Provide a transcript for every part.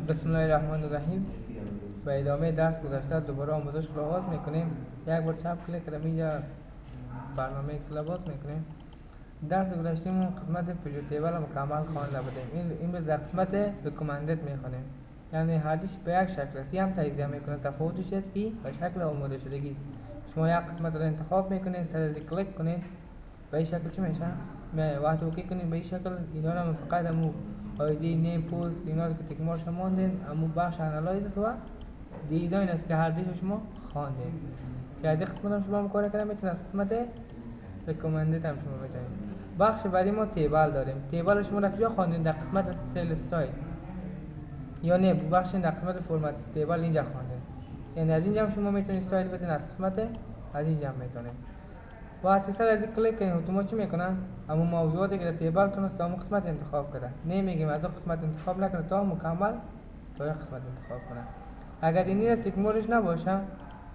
بسم الله الرحمن الرحیم. و ادامه درس گذشته دوباره آموزش رو آغاز میکنیم. یک بار چپ کلیک کردم اینجا برنامه اکسل باز میکنیم. درس گذشته ما قسمت پیجو تیبل مکمل خوانده بودیم. این در قسمت ریکومندد میخونیم، یعنی هردیش به یک شکل است. هم تجزیه میکنه، تفاوتش است که به شکل آماده شدگی است. شما یک قسمت رو انتخاب میکنین، سر از کلیک کنین، به این شکل چی میشه؟ وقتی اوکی کنین به این شکل اینا رو فقط همو آیدی، نیم، پوست اینا رو که تک مارش ماندین، همو بخش انالایزس و دیزاین است که هر دیش شما خواندین که از این قسمت هم شما مکاره کردن میتونید از قسمت ریکومندد هم شما میتونید. بخش بعدی ما تیبل داریم. تیبل شما را کجا خواندین؟ در قسمت سیل استایل یا نه بخش در قسمت فرمت تیبل اینجا خواندین، یعنی از اینجا هم شما میتونید استایل بدین، از قسمت از اینجا هم میتونید. وقتی سر از این کلیک کنید اتومات چی میکنن؟ اما موضوعاتی که در تیبل تونست تا قسمت انتخاب کنه. نمیگیم از اون قسمت انتخاب نکنه تا مکمل تا یک قسمت انتخاب کنه. اگر اینی را تک مارش نباشه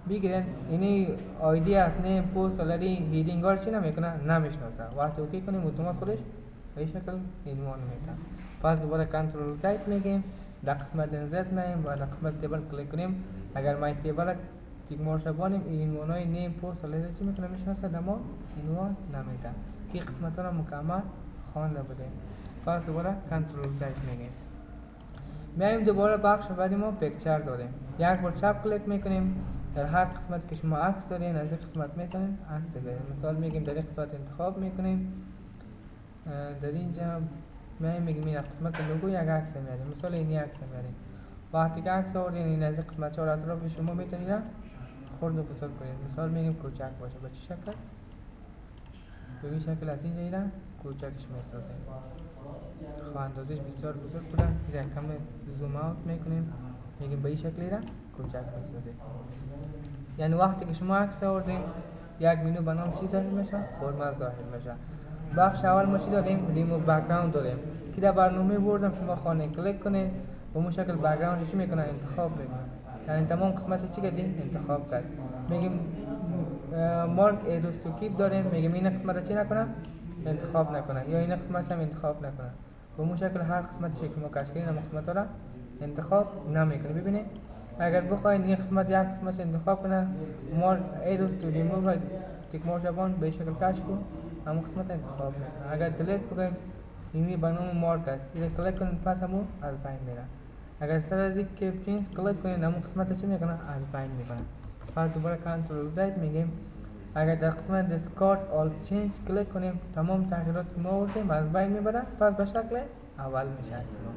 بگیرن، اینی آیدی است، نیم، پست، سالری، هیدینگ ها چی نمیکنه؟ نمیشناسه. وقتی اوکی کنیم اتومات خودش به این شکل عنوان میکنه. پس دوباره کنترل زد میگیم، در قسمت انزت میگیم و در قسمت تیبل کلیک کنیم. اگر ما تیبل تیک مارش بانیم این عنوانای نیم، پست، سالری چی میکنه؟ میشناسه، دما عنوان نمیده که قسمت ها را مکمل خوانده بودیم. پس دوباره کنترل زد میگیم. میایم دوباره بخش بعدی ما پیکچر داریم. یک بار چپ کلیک میکنیم، در هر قسمت که شما عکس دارین از این قسمت میتونیم عکس بگیریم. مثال میگیم در این قسمت انتخاب میکنیم، در اینجا میگیم این قسمت لوگو یک عکس میاریم، مثال این عکس میاریم. وقتی که عکس آوردین این از این قسمت چهار اطراف شما میتونید خرد و بزرگ کنید. مثال میگیم کوچک باشه، به چه شکل؟ به این شکل از اینجا اینا کوچکش میسازیم. خب اندازش بسیار بزرگ بوده، این کم زوم اوت میکنیم، میگیم به این شکل اینا کوچک میسازیم. یعنی وقتی که شما عکس آوردین یک منو به نام چی ظاهر میشه؟ فرمت ظاهر میشه. بخش اول ما چی داریم؟ ریموو بک‌گراند داریم که در برنامه بردم شما خانه کلیک کنید به اون شکل بک‌گراند چی میکنه؟ انتخاب میکنه. یعنی تمام قسمت چی کردین؟ انتخاب کرد. میگیم مارک ادوس تو کیپ داریم، میگیم این قسمت چی نکنه؟ انتخاب نکنه، یا این قسمت هم انتخاب نکنه. به اون شکل هر قسمت که ما کش کردیم قسمت را انتخاب نمیکنه. ببینید اگر بخواید این قسمت یک قسمت انتخاب کنه، مارک ادوس تو ریموو تیک مارک بان به شکل کش کو همون قسمت انتخاب میکنه. اگر دلیت بکنید اینی به نام مارک است، این کلیک کنید پس همون از بین میره. اگر سر از این که پرینس کلیک کنید همون قسمت چی میکنه؟ از بین میکنه. پس دوباره کنترل زد میگیم. اگر در قسمت دیسکارد آل چینج کلیک کنیم تمام تغییرات که ما آوردیم از بین میبره، پس به شکل اول میشه عکس ما.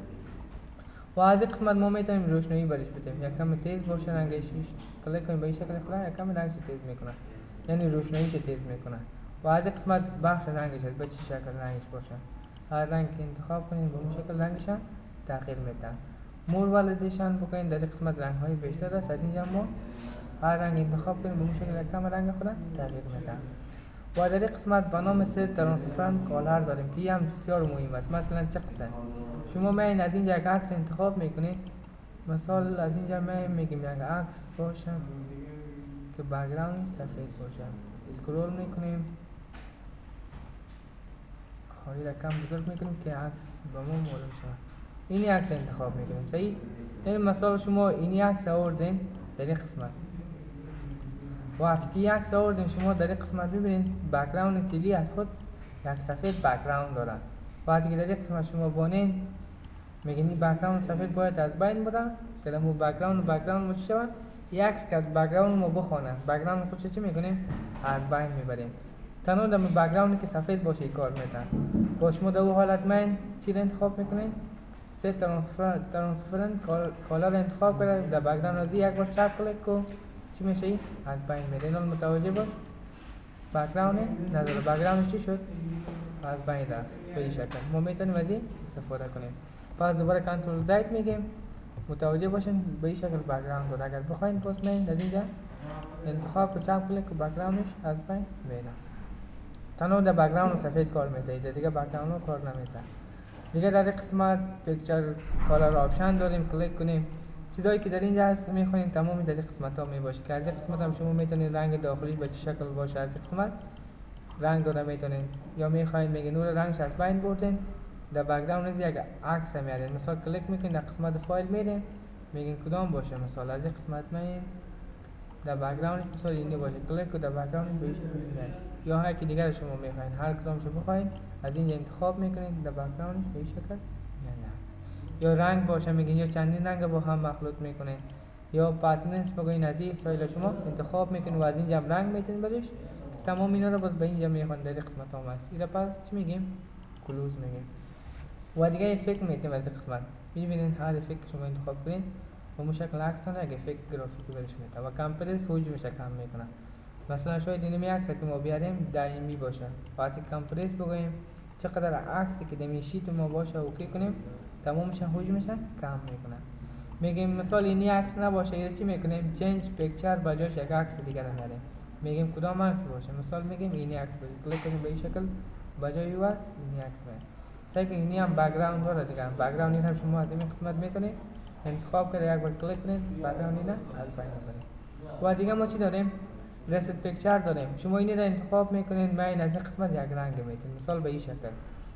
و از این قسمت ما میتونیم روشنایی برش بدیم، یک کم تیز باشه رنگش، کلیک کنیم به این شکل خلا یک کم رنگش تیز میکنه، یعنی روشناییش تیز میکنه. و از این قسمت بخش رنگش به چه شکل رنگش باشه، هر رنگ که انتخاب کنیم به اون شکل رنگش تغییر میده. مور والیدیشن بکنیم، در این قسمت رنگ های بیشتر است، از اینجا ما هر رنگ انتخاب کنیم به اون شکل یک کم رنگ خود تغییر میده. و در این قسمت به نام ست ترانسفرنت کالر داریم که هم بسیار مهم است. مثلا چه قسمت شما میین از اینجا یک عکس انتخاب میکنید، مثال از اینجا میگیم یک عکس باشه که بک‌گراند سفید باشه، اسکرول میکنیم خواهی را کم بزرگ میکنیم که عکس به ما معلوم شد. اینی عکس انتخاب میکنیم، صحیح؟ یعنی مثال شما اینی عکس آوردین در این قسمت، وقتی که یک عکس آوردین شما در این قسمت ببینید بک‌گراند تیلی از خود یک سفید بک‌گراند داره. وقتی که در این قسمت شما بانین میگین این بک‌گراند سفید باید از بین بره که در مو بک‌گراند ما چی شود؟ یک عکس که بک‌گراند ما بخونه، بک‌گراند خود چی میکنیم؟ از بین میبریم. تنها در بک‌گراند که سفید باشه کار میتن. با شما در حالت من چی را انتخاب میکنین؟ ست ترانسفرنت کالر انتخاب کرده، در بک‌گراند از یک بار چپ کلیک کو چی میشه؟ از بین میره. اینا متوجه باش. بک‌گراند نداره، بک‌گراند چی شد؟ از بین رفت. به این شکل ما میتونیم از این استفاده کنیم. پس دوباره کنترل زد میگیم، متوجه باشین به این شکل بک‌گراند داره. اگر بخواین پست میین از اینجا انتخاب کو چپ کلیک کو بک‌گراندش از بین میره. تنها در بک‌گراند سفید کار میده، دیگه بک‌گراند کار نمیده. دیگه در قسمت پیکچر کالر آپشن داریم، کلیک کنیم چیزایی که در اینجا هست میخونین تمامی در این قسمت ها میباشه که از این قسمت هم شما میتونید رنگ داخلی به چه شکل باشه، از این قسمت رنگ داده میتونین، یا میخواین میگه نور رنگش از بین بردین در بک‌گراند از یک عکس میاریم. مثلا کلیک میکنیم در قسمت فایل میریم، میگیم کدام باشه، مثلا از این قسمت میایم در بک‌گراند مثلا اینی باشه، کلیک کنید در بک‌گراند به این شکل میاد. یا هر کی دیگر شما میخواین هر کدامشو بخواین از اینجا انتخاب میکنید در بک‌گراند به این شکل میاد. یا رنگ باشه میگین یا چندین رنگ با هم مخلوط میکنید، یا پترنز بگوین از این استایل شما انتخاب میکنید و از اینجا رنگ میتین برش. تمام اینا رو باز به اینجا میخوان در قسمت هم هست. اینا پس چی میگیم؟ کلوز میگیم. و دیگه افکت میتیم از این قسمت. ببینید هر افکت شما انتخاب کنید و به شکل عکس تونه یک افکت گرافیکی برش میده و کمپرس حجمش کم میکنه. مثلا شاید اینمی عکس که ما بیاریم دائمی باشه، وقتی کمپرس بگویم چقدر عکسی که دمی شیت ما باشه اوکی کنیم تمامش حجمش کم میکنه. میگیم مثال اینی عکس نباشه، اینا چی میکنیم؟ چنج پیکچر بجاش یک عکس دیگه میاریم. میگیم کدام عکس باشه، مثال میگیم اینی عکس باشه، کلیک کنیم به این شکل بجای یو عکس اینی عکس میاد. سعی کنید اینی هم بک‌گراند داره دیگه، بک‌گراند این هم شما از این قسمت میتونید انتخاب کنید، یک بار کلیک کنید بک‌گراند اینا از بین ببرید. و دیگه ما چی داریم؟ رست پیکچر داریم. شما اینی رو انتخاب میکنید، من از این قسمت یک رنگ میتونید، مثال به این شکل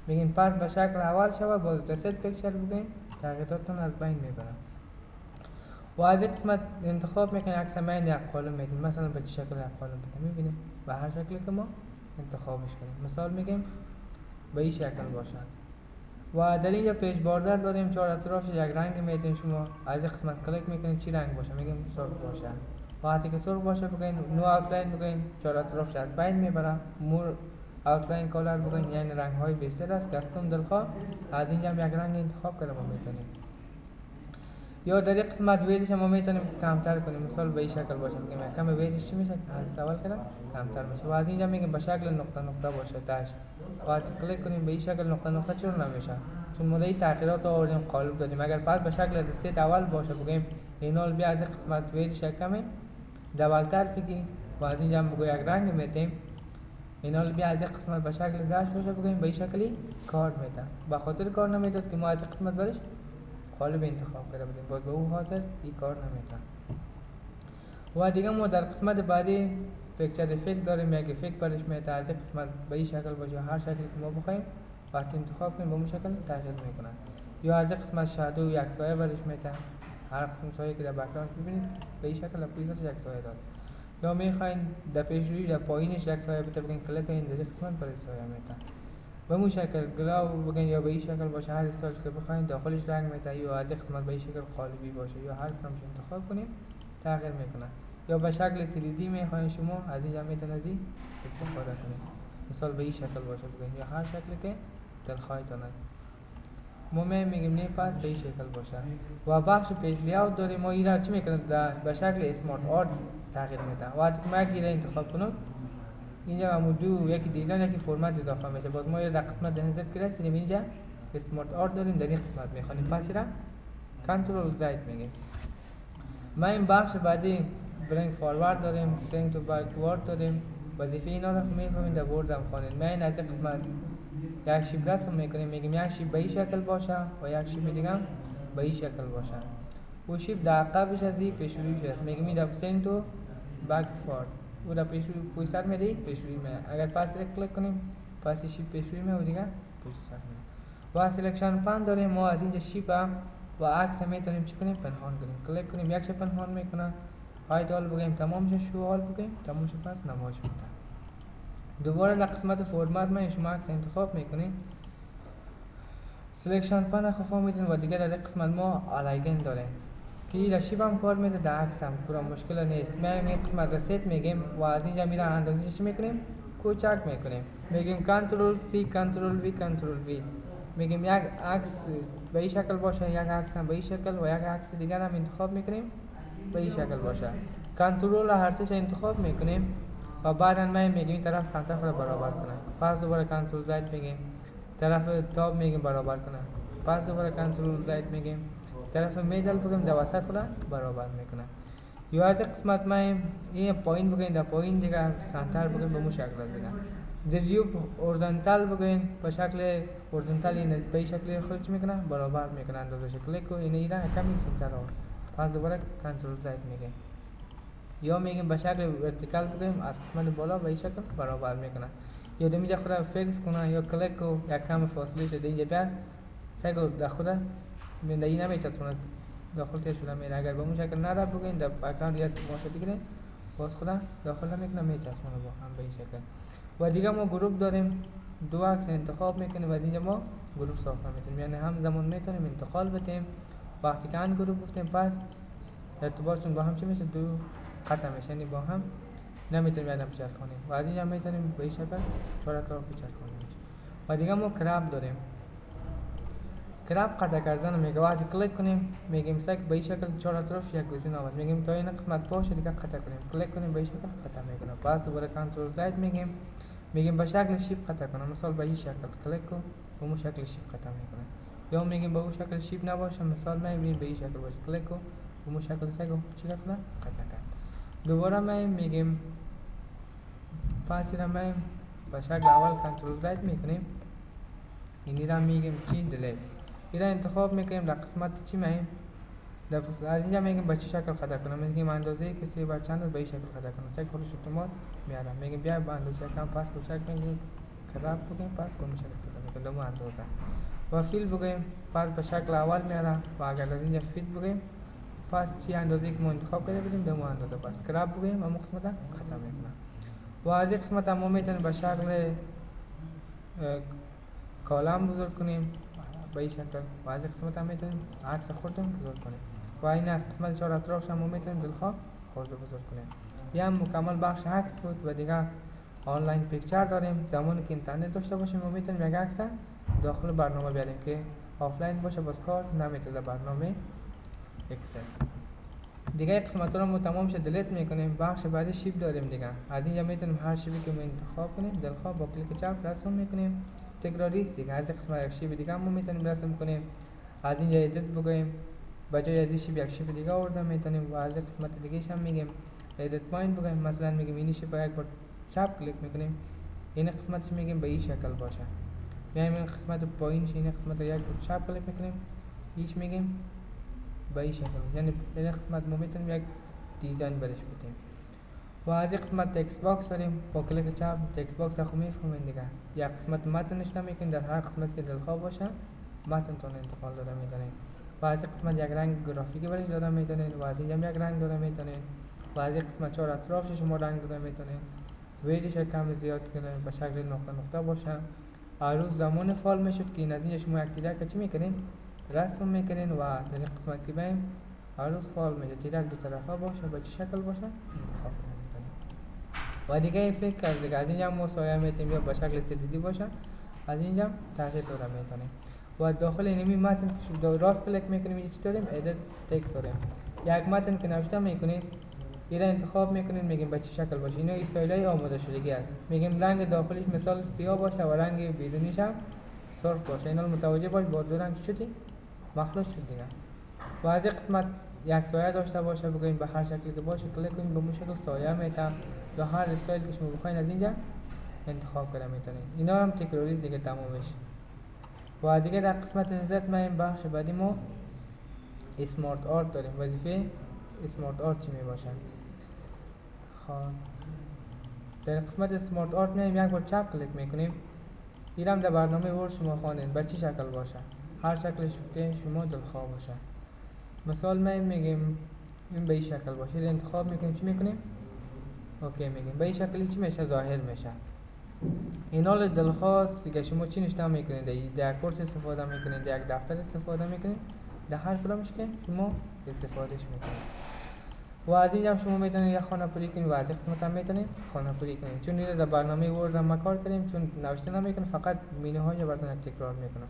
میگین پس به شکل اول شوه، باز رست پیکچر بگین تغییراتتون از بین میبره. و از این قسمت انتخاب میکنید عکس من یک قالب میتونید، مثلا به چه شکل یک قالب بکنید، میبینید به هر شکلی که ما انتخابش کنیم. مثال میگیم به این شکل باشه. و در اینجا پیج باردر داریم، چهار اطرافش یک رنگ میتونید شما از این قسمت کلیک میکنید چی رنگ باشه، میگیم سرخ باشه. وقتی که سرخ باشه بگین نو آوتلاین بگین چهار اطرافش از بین میبره، مور آوتلاین کالر بگین یعنی رنگ های بیشتر است، کاستوم دلخواه از اینجا یک رنگ انتخاب کنیم ما میتونیم. یا در این قسمت ویدش ما میتونیم کمتر کنیم، مثال به این شکل باشه، میگیم کم ویدش چی میشه از اول کردم کمتر میشه. و از اینجا میگیم به شکل نقطه نقطه باشه تاش. وقتی کلیک کنیم به این شکل نقطه نقطه چرا نمیشه؟ چون ما این تغییرات آوردیم قالب دادیم. اگر بعد به شکل دسته اول باشه بگیم اینال بیا از این قسمت ویدش کمی دبلتر بگیم و از اینجا بگو یک رنگ میتیم، اینال بیا از این قسمت به شکل داش باشه بگیم به این شکلی کار میده. به خاطر کار نمیداد که ما از این قسمت برش قالب انتخاب کرده بودیم، باید به اون خاطر این کار نمیکنه. و دیگه ما در قسمت بعدی پیکچر افکت داریم، یک افکت برش میده از این قسمت به این شکل باشه، هر شکلی که ما بخوایم وقتی انتخاب کنیم به اون شکل تغییر میکنه. یا از این قسمت شادو یک سایه برش میده، هر قسم سایه که در بک‌گراند ببینید به این شکل اپیزر یک سایه داد. یا میخواین در پیشروی در پایینش یک سایه بده بگین کلیک کنید در این قسمت برای سایه میده به مو شکل گلاو بگین، یا به این شکل باشه هر استایل که بخواین داخلش رنگ میده، یا از این قسمت به این شکل قالبی باشه، یا هر کدومش انتخاب کنیم تغییر میکنه. یا به شکل 3D میخواین شما از اینجا میتونید از این استفاده کنید، مثال به این شکل باشه بگین، یا هر شکلی که دلخواهتون است. ما میگیم نه پس به این شکل باشه. و بخش پیج لیاوت داریم، ما اینا چی میکنیم به شکل اسمارت آرت تغییر میده. وقتی که ما یک انتخاب کنم اینجا همون دو یکی دیزاین یکی فرمت اضافه میشه. باز ما در قسمت دنزت که رسیدیم اینجا اسمارت آرت داریم، در این قسمت میخوانیم پس را کنترل زید میگیم. ما این بخش بعدی برینگ فاروارد داریم، سینگ تو بکوارد داریم. وظیفه اینا رو میفهمید در ورد هم خوانید. ما این از این قسمت یک شیب رسم میکنیم، میگیم یک شیب به این شکل باشه و یک شیب دیگه به این شکل باشه. و شیب در عقبش از این پیشرویش است، میگیم این در سینگ تو بکوارد و در پیشروی پشت سر میده پیشروی میاد. اگر پس کلیک کنیم پس شیب پیشروی میاد و دیگه پشت سر میاد. و سلکشن پن داریم، ما از اینجا شیب و عکس میتونیم چی کنیم پنهان کنیم. کلیک کنیم یک شیب پنهان میکنه، هایت آل بگیم تمامش شو آل بگیم تمامش پس نمایش میده. دوباره در قسمت فرمت من شما عکس انتخاب میکنید، سلکشن پن خفا میتونید و دیگه در قسمت ما آلایگن داریم که در شیب هم کار میده، در عکس هم پورا مشکل نیست. ما این قسمت رسیت میگیم و از اینجا میره اندازه چی میکنیم کوچک میکنیم، میگیم کنترل سی کنترل وی کنترل وی، میگیم یک عکس به این شکل باشه، یک عکس هم به این شکل و یک عکس دیگر هم انتخاب میکنیم به این شکل باشه. کنترل هر سه انتخاب میکنیم و بعدا ما میگیم طرف سنتر رو برابر کنه، پس دوباره کنترل زید میگیم طرف تاب میگیم برابر کنه، پس دوباره کنترل زید میگیم طرف میدل بگیم در وسط خود برابر میکنه. یا از قسمت ما این پایین بگیم در پایین دیگه سنتر بگیم به مو شکل دیگه. در ویو اورزنتال بگیم به شکل اورزنتال این به این شکل خودش میکنه برابر میکنه اندازه کلیک کو این ایران کمی سنتر رو پس دوباره کنترل زید میگیم. یا میگیم به شکل ورتیکال بگیم از قسمت بالا به این شکل برابر میکنه. یا اینجا خود فیکس کنه یا کلیک کو یک کم فاصله شده اینجا بیا سعی در خود من این نمیچسبونه داخل که شده میره. اگر به اون شکل نره بگین در اکانت یا واسه بگیرین باز خود داخل نمیکنه میچسبونه با هم به این شکل. و دیگه ما گروپ داریم، دو عکس انتخاب میکنیم و از اینجا ما گروپ ساخته میتونیم، یعنی هم زمان میتونیم انتقال بدیم. وقتی که ان گروپ گفتیم پس ارتباطشون با هم چی میشه؟ دو قطع میشه، یعنی با هم نمیتونیم یادم پیچت کنیم و از اینجا میتونیم به این شکل چهار اطراف پیچت کنیم. و دیگه ما کراب داریم. کراب قطع کردن میگه وقتی کلیک کنیم میگیم سک به این شکل چهار اطراف یک گزینه آمد، میگیم تا این قسمت باشه دیگه قطع کنیم، کلیک کنیم به این شکل قطع میکنه. پس دوباره کنترل زد میگیم به شکل شیپ قطع کنه، مثال به این شکل کلیک کن به اون شکل شیپ قطع میکنه. یا میگیم به اون شکل شیپ نباشه، مثال میگیم به این شکل باشه کلیک کن به اون شکل سگ چی کنه قطع کرد. دوباره میگیم پس را به شکل اول کنترل زد میکنیم، اینی را میگیم چی دیلیت. این را انتخاب میکنیم در قسمت چی میگیم از اینجا میگیم به چه شکل قطع کنم، میگیم اندازه کسی بر چند به این شکل قطع کنم، سگ خودش اتومات میاره. میگیم بیا با اندازه کم پس کوچک میگیم کراب بگیم پس به این شکل قطع میکنیم دو اندازه. و فیل بگیم پس به شکل اول میاره و اگر از اینجا فیت بگیم پس چی اندازه‌ای که ما انتخاب کرده بودیم دو اندازه پس کراب بگیم و اون قسمت قطع میکنه. و از این قسمت ما میتونیم به شکل کالم بزرگ کنیم به این شکل و از این قسمت هم میتونیم عکس خودمون بزرگ کنیم و این از قسمت چهار اطرافش هم میتونیم دلخواه خود بزرگ کنیم. یه هم مکمل بخش عکس بود و دیگه آنلاین پیکچر داریم. زمانی که اینترنت داشته باشیم ما میتونیم یک عکس داخل برنامه بیاریم که آفلاین باشه باز کار نمیتونه برنامه اکسل. دیگه قسمت رو ما تمام شد دیلیت میکنیم. بخش بعدی شیپ داریم دیگه. از اینجا میتونیم هر شیپی که ما انتخاب کنیم دلخواه با کلیک چپ رسم میکنیم. تکراری است دیگه. از این قسمت یک شیپ دیگه ما میتونیم رسم کنیم. از اینجا ادیت بگیم بجای از این شیپ یک شیپ دیگه آورده میتونیم و از این قسمت دیگه هم میگیم ادیت پوینت بگیم، مثلا میگیم این شیپ یک بار چپ کلیک میکنیم این قسمتش میگیم به این شکل باشه، میایم این قسمت پایینش این قسمت یک بار چپ کلیک میکنیم هیچ میگیم به این شکل، یعنی این قسمت ما میتونیم یک دیزاین برش بدیم. و از این قسمت تکست باکس داریم با کلیک چپ تکست باکس رو میفهمین دیگه. یک قسمت متنش نمیکنیم، در هر قسمت که دلخواه باشه متن تون انتقال داده میتونیم. و از این قسمت یک رنگ گرافیکی برش داده میتونین و از اینجا یک رنگ داده میتونین و از این قسمت چهار اطرافش شما رنگ داده میتونین. ویدش کم زیاد کنین به شکل نقطه نقطه باشه. هر روز زمان فال میشد که این از اینجا شما یک تیرک چی میکنین رسم میکنین و در این قسمت که بیم هر روز فال میشه تیرک دو طرفه باشه به چه شکل باشه انتخاب میتونین. و دیگه فکر کرد دیگه از اینجا ما سایه میتونیم یا به شکل تریدی باشه از اینجا تغییر داده میتونیم. و داخل اینمی متن راست کلیک میکنیم اینجا چی داریم ادیت تکست داریم. یک متن که نوشته میکنید این را انتخاب میکنید میگیم به چه شکل باشه. اینا استایلای آماده شدگی است. میگیم رنگ داخلیش مثال سیاه باشه و رنگ بیرونیش هم سرخ باشه. اینا متوجه باش با دو رنگ شدی مخلوط شد دیگه. و از این قسمت یک سایه داشته باشه بگیم به هر شکلی که باشه کلیک کنید به اون شکل سایه میتونه یا هر استایل که شما بخواید از اینجا انتخاب کنید میتونید. اینا هم تکراری دیگه تمامش. و دیگه در قسمت نزد ما این بخش بعدی ما اسمارت آرت داریم. وظیفه اسمارت آرت چی می باشه؟ خب در قسمت اسمارت آرت میایم یک بار چپ کلیک میکنیم اینم در برنامه ورد شما خواندین به چه شکل باشه هر شکلش که شما دلخواه باشه. مثال میگیم این به این شکل باشه انتخاب میکنیم چی میکنیم اوکی میگیم به این شکلی چی میشه ظاهر میشه. اینا دلخواست دیگه شما چی نشته میکنید در کورس استفاده میکنید در یک دفتر استفاده میکنید در هر کدامش که شما استفادهش میکنید. و از اینجا شما میتونید یک خانه پوری کنید و از این قسمت هم میتونید خانه پوری کنید. چون اینو در برنامه ورد ما کار کردیم چون نوشته نمیکنه فقط مینوهای براتون تکرار میکنه.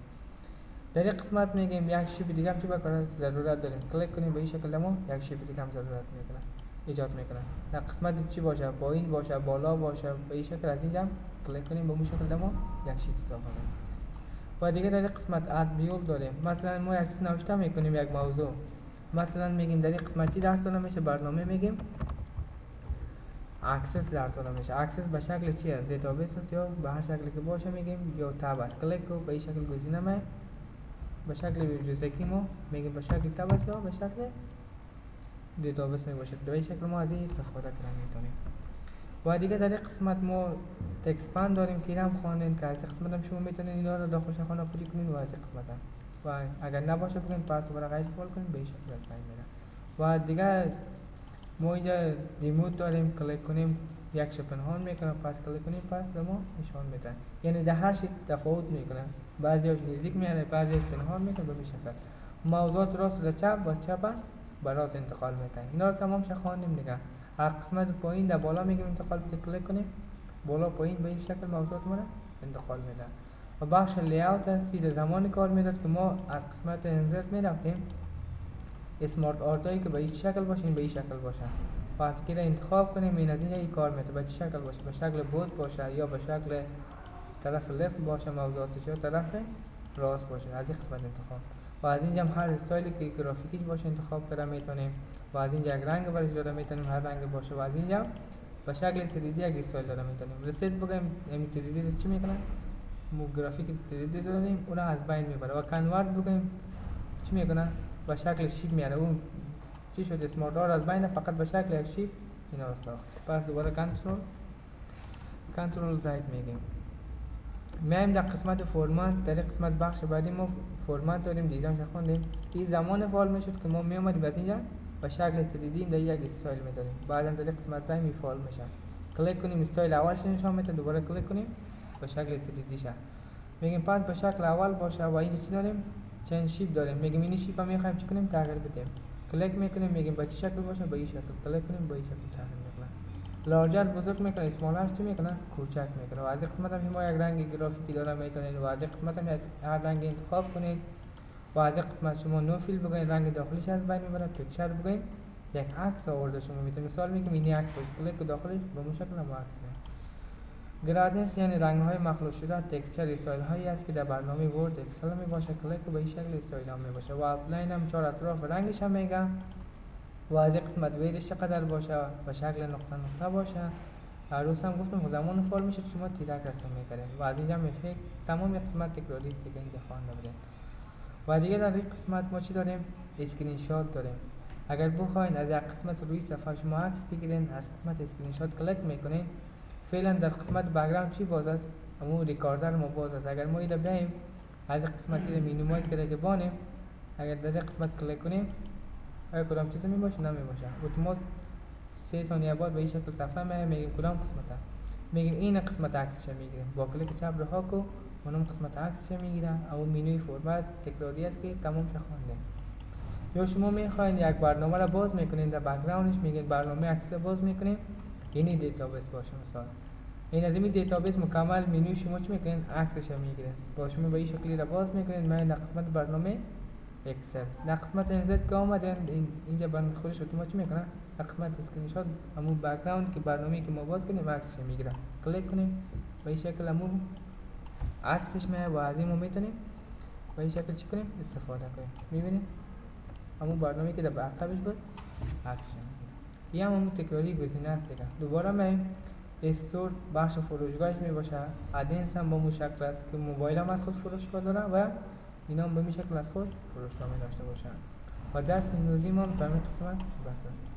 در این قسمت میگیم یک شیپ دیگه هم چی بکار ضرورت داریم کلیک کنیم به این شکل ما یک شیپ دیگه هم ضرورت میکنه ایجاد میکنه. در قسمت چی باشه پایین باشه بالا باشه به این شکل از اینجا کلیک کنیم به اون شکل ما یک شیت اضافه کنیم. و دیگه در این قسمت اد بیول داریم. مثلا ما یک چیز نوشته میکنیم یک موضوع مثلا میگیم در این قسمت چی درس داده میشه برنامه میگیم اکسس درس داده میشه. اکسس به شکل چی است دیتابیس است یا به هر شکلی که باشه میگیم یا تاب است کلیک کو به این شکل گزینه می به شکل ویژگی ما میگیم به شکل تاب است یا به شکل دیتابیس می باشه. به این شکل ما از این استفاده کنیم میتونیم. و دیگه در این قسمت ما تکسپند داریم که هم خواندین که از قسمت هم شما میتونید اینا رو داخل خانه پوری کنین و از قسمت هم و اگر نباشه بگین پس دوباره غیر فعال کنین به این شکل از بین میره. و دیگه ما اینجا ریموت داریم، کلیک کنیم یک شب پنهان میکنه، پس کلیک کنیم پس به ما نشان میده، یعنی در هر شی تفاوت میکنه، بعضیاش نزدیک میاره بعضیاش پنهان میکنه به این شکل. موضوعات راست و چپ و چپ به راست انتقال میکنه. اینا رو تمام خواندیم دیگه. هر قسمت پایین در بالا میگیم انتقال بده، کلیک کنیم بالا پایین به این شکل موضوعات ما انتقال میده. و بخش لیاوت هستی در زمان کار میداد که ما از قسمت انزرت میرفتیم اسمارت آرت هایی که به این شکل باشه این به این شکل باشه، بعد که انتخاب کنیم این از این کار میده به چه شکل باشه، به شکل بود باشه یا به شکل طرف لفت باشه موضوعاتش یا طرف راست باشه، از این قسمت انتخاب. و از اینجا هم هر استایلی که گرافیکیش باشه انتخاب کرده میتونیم و از اینجا یک رنگ برش داده میتونیم هر رنگ باشه و از اینجا به شکل 3D یک استایل داده میتونیم. رسید بگیم این 3D رو چی میکنه؟ مو گرافیک 3D داریم اون از بین میبره. و کنورت بگیم چی میکنه؟ به شکل شیپ میاره. اون چی شد اسمارت آرت از بین فقط به شکل یک شیپ اینا رو ساخت. پس دوباره کنترل زید میگیم. میایم در قسمت فرمت. در قسمت بخش بعدی ما فرمت داریم، دیزاین خوندیم. این زمان فعال میشد که ما میومدیم از اینجا به شکل 3D در یک استایل میدادیم، بعدا در قسمت بعد می فعال میشه. کلیک کنیم استایل اولش نشون میده، دوباره کلیک کنیم به شکل 3D شه. میگیم پس به شکل اول باشه و اینجا چی داریم؟ چند شیپ داریم. میگیم این شیپ هم میخوایم چی کنیم؟ تغییر بدیم. کلیک میکنیم میگیم به چه شکل باشه؟ به این شکل. کلیک کنیم به این شکل تغییر میکنه. لارجر بزرگ میکنه، اسمالر چی میکنه؟ کوچک میکنه. و از این قسمت هم شما یک رنگ گرافیکی داره میتونید و از این قسمت هم هر رنگ انتخاب کنید و از این قسمت شما نو فیل بگین رنگ داخلیش از بین میبره، پیکچر بگین یک عکس آورده شما میتونید مثال میگم این عکس کلیک داخلش به اون شکل هم عکس میاد. گرادنس یعنی رنگ های مخلوط شده، تکسچر استایل هایی است که در برنامه ورد اکسل می باشه، کلیک به این شکل استایل ها می باشه و اپلاین هم چهار اطراف رنگش هم میگه و از این قسمت ویدش چقدر باشه و شکل نقطه نقطه باشه. عروس هم گفتم زمان فعال میشه شما تیرک رسم میکنید و از اینجا میفک تمام قسمت تکراری است که اینجا خوانده بودیم. و دیگه در این قسمت ما چی داریم؟ اسکرین شات داریم. اگر بخواین از یک قسمت روی صفحه شما عکس بگیرین از قسمت اسکرین شات کلیک میکنین، فعلا در قسمت بک‌گراند چی باز است؟ همون ریکاردر ما باز است. اگر ما اینو بیایم از قسمت رو مینیمایز کرده بانیم، اگر در قسمت کلیک کنیم اگر کدام چیزی می باشه نمی باشه اتومات 3 ثانیه بعد به این شکل صفحه میگیم کدام قسمته، میگیم این قسمت عکسش میگیریم با کلیک چپ رها کو اون قسمت عکسش میگیره. اون مینوی فرمت تکراری است که تمام خوانده. یا شما میخواین یک برنامه را باز میکنین در بک‌گراندش میگین برنامه عکس باز میکنین، یعنی دیتابیس باشه مثلا این از این دیتابیس مکمل مینوی شما چی میکنین عکسش میگیره با شما به این شکلی را باز میکنین. من در قسمت برنامه اکسل در قسمت انزد که آمدن اینجا برنامه خودش اتومات چی میکنه در قسمت اسکرین شات همون بک‌گراند که برنامه‌ای که ما باز کنیم عکسش میگیره. کلیک کنیم به این شکل همون عکسش میاد و از این ما میتونیم به این شکل چی کنیم استفاده کنیم. میبینید همون برنامه‌ای که در عقبش بود عکسش میگیره. همون تکراری گزینه است دیگه. دوباره میایم استور بخش فروشگاهش می باشه. ادنس هم با مو شکل است که موبایل هم از خود فروشگاه داره و اینا هم به می شکل از خود فروشگاه می داشته باشن. و درس امروزی ما هم تا این قسمت بس است.